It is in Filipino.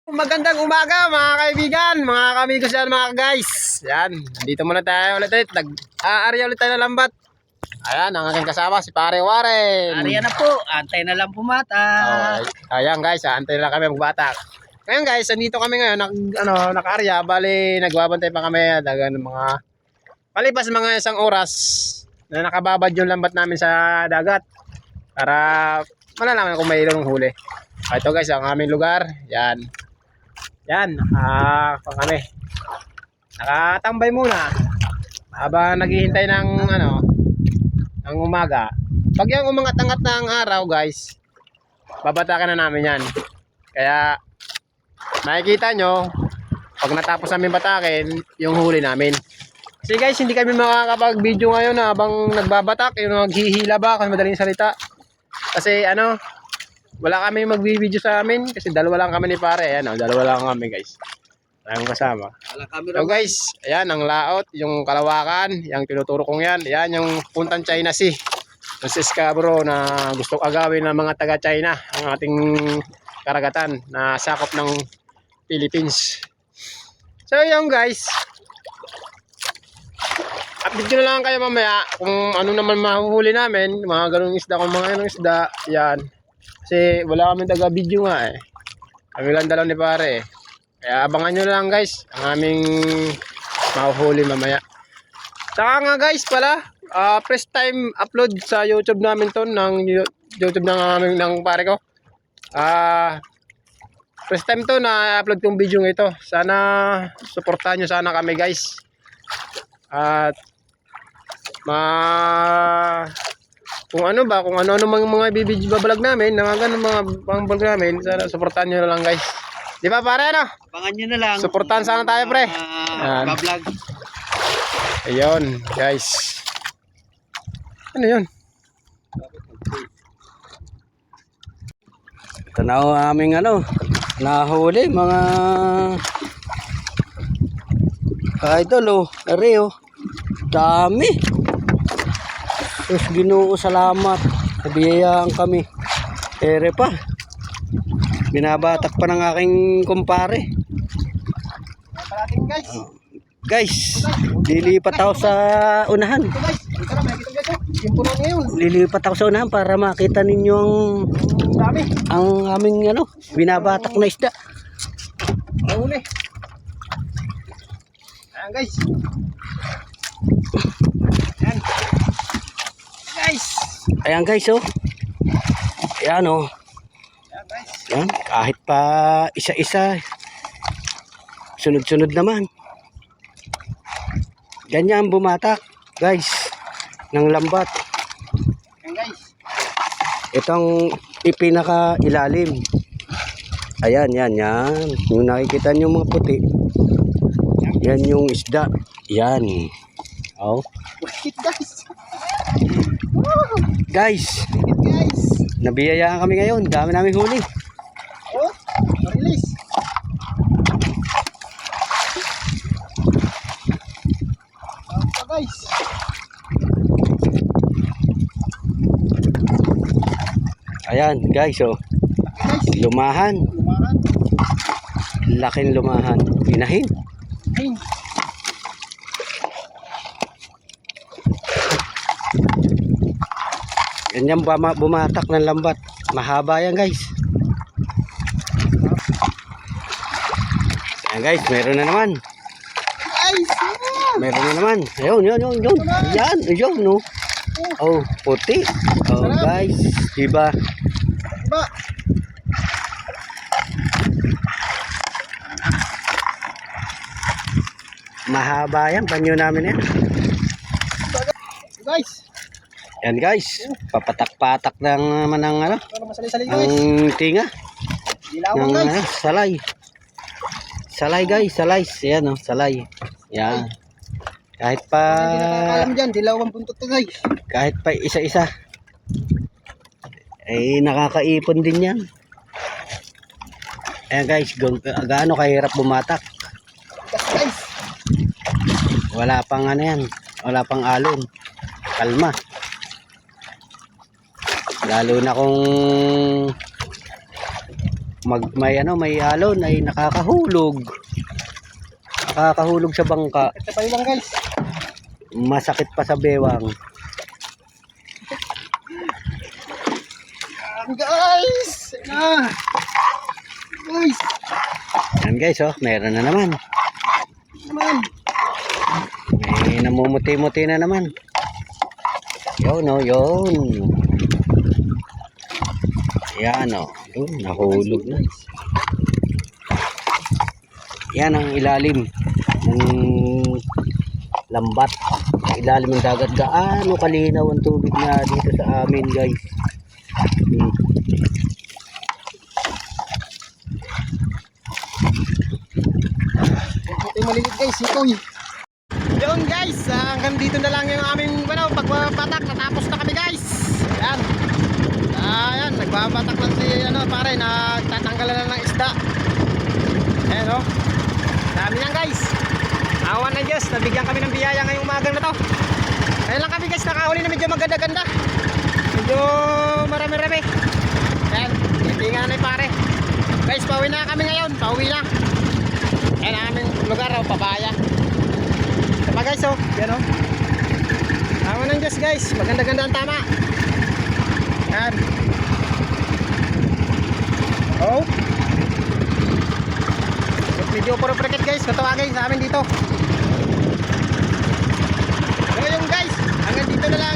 Magandang umaga mga kaibigan, mga kamigos yan mga guys. Yan, dito muna tayo ulit. Nag-aarya ulit tayo ng lambat. Ayan, ang aking kasama si Pare Warren. Arya na po, antay na lang pumata. Ayan guys, antay lang kami magbatak. Ngayon guys, andito kami ngayon, naka-arya. Bali, nagbabantay pa kami. Dagan mga palipas mga isang oras na nakababad yung lambat namin sa dagat. Para malalaman kung may ilong huli. Ito guys, ang aming lugar. Yan. Yan, kami. Nakatambay muna habang naghihintay ng ng umaga. Pag yung umangat-angat na ang araw, guys, babatakan na namin yan. Kaya makikita nyo pag natapos namin batakin yung huli namin. Kasi guys, hindi kami makakapag-video ngayon habang nagbabatak, yung naghihila ba kasi madaling salita. Kasi wala kami magbibideo sa amin kasi dalawa lang kami ni pare. Ayan, dalawa lang kami guys. Walang kasama. So guys, ayan ang laot, yung kalawakan, yung tinuturo kong yan. Ayan yung puntang China Sea. Yung si Scarborough na gusto agawin ng mga taga-China ang ating karagatan na sakop ng Philippines. So yun guys, update ko na lang kayo mamaya kung ano naman mahuhuli namin. Mga ganong isda, kung mga ganong isda. Yan. Kasi wala kami taga-video nga eh. Kami lang dalaw ni pare eh. Kaya abangan nyo lang guys ang aming mahuhuli mamaya. Saka nga guys pala, first time upload sa YouTube namin to, ng YouTube ng pare ko. First time to na upload kong video ito. Sana suportahan nyo sana kami guys. At kung ano mga bablog namin, mga vlog namin, sana suportahan nyo na lang guys. Di ba pare Abangan nyo na lang. Suportahan sana tayo pre. Vlog. Ayun guys. Ano yun? Tanaw aming nahuli mga idol Areo. Dami. Diyos Ginoo, salamat. Nabiyayaan kami. Ere pa. Binabatak pa ng aking kumpare. Guys. Guys, lilipat ako sa unahan. Lilipat ako sa unahan para makita ninyo ang aming binabatak na isda. Mahuli. Ayan guys. Ayan. Guys. Ayan guys Ayan Ayan guys. Ayan, kahit pa isa-isa. Sunod-sunod naman. Ganyan bumatak guys ng lambat. Ayan guys. Itong ipinaka ilalim. Ayan, yan. Yung nakikita nyo mga puti. Yan yung isda. Yan. Wait guys. Guys, Guys. nabiyayaan kami ngayon. Dami namin huli. Release. Guys. Ayan, guys, lumahan. Lumahan. Laking lumahan. Inahin. Ayun. Ganyan bumatak ng lambat. Mahaba yan guys. Ayan guys, meron na naman. Guys. Meron na naman. Ayun. Yan, ayun no. Puti. Guys, diba? Ba. Mahaba yan, panyo namin yan. Guys. Yan guys, papatak-patak lang naman ng Masali-sali guys. ang tinga. Dilawang Ng guys. salay. Salay guys, salay. Yan salay. Yan. Kahit pa Hindi nakakalam dyan. Dilawang buntot to guys. kahit pa isa-isa. Nakakaipon din yan. Ayan guys, gaano kahirap bumatak. Guys. Wala pang yan. Wala pang alon. Kalma. Lalo na kung may alon ay nakakahulog. Nakakahulog sa bangka. Ito pa yung guys. Masakit pa sa bewang. Guys! Guys! Yan guys, oh, meron na naman. May namumuti-muti na naman. Yun, oh, yun. Yan, oh. Yun, nahulog na. Yan ang ilalim ng lambat. Ilalim ng dagat. Gaano kalinaw ang tubig na dito sa amin, guys. Ito yung maliit guys, sikoy. Yun guys, hanggang dito na lang yung aming pagbabatak. Natapos na kami guys. Ayan. Ayan, nagbabatak lang si pare, nagtatanggal na ng isda. Ayan o. Dami lang guys. Awan ng Diyos, nabigyan kami ng biyaya ngayong umagang na to. Ayan lang kami guys, nakahuli na medyo maganda-ganda. Medyo marami-rami. Ayan, titingan na pare. Guys, pauwi na kami ngayon, pauwi na. Ayan ang aming lugar, Papaya. Tama guys, oh. Yan oh. Awan ng Diyos guys, maganda-ganda ang tama. Ayan. Oh. Medyo puro-prekit guys, katawagay sa amin dito. So yung guys, hanggang dito na lang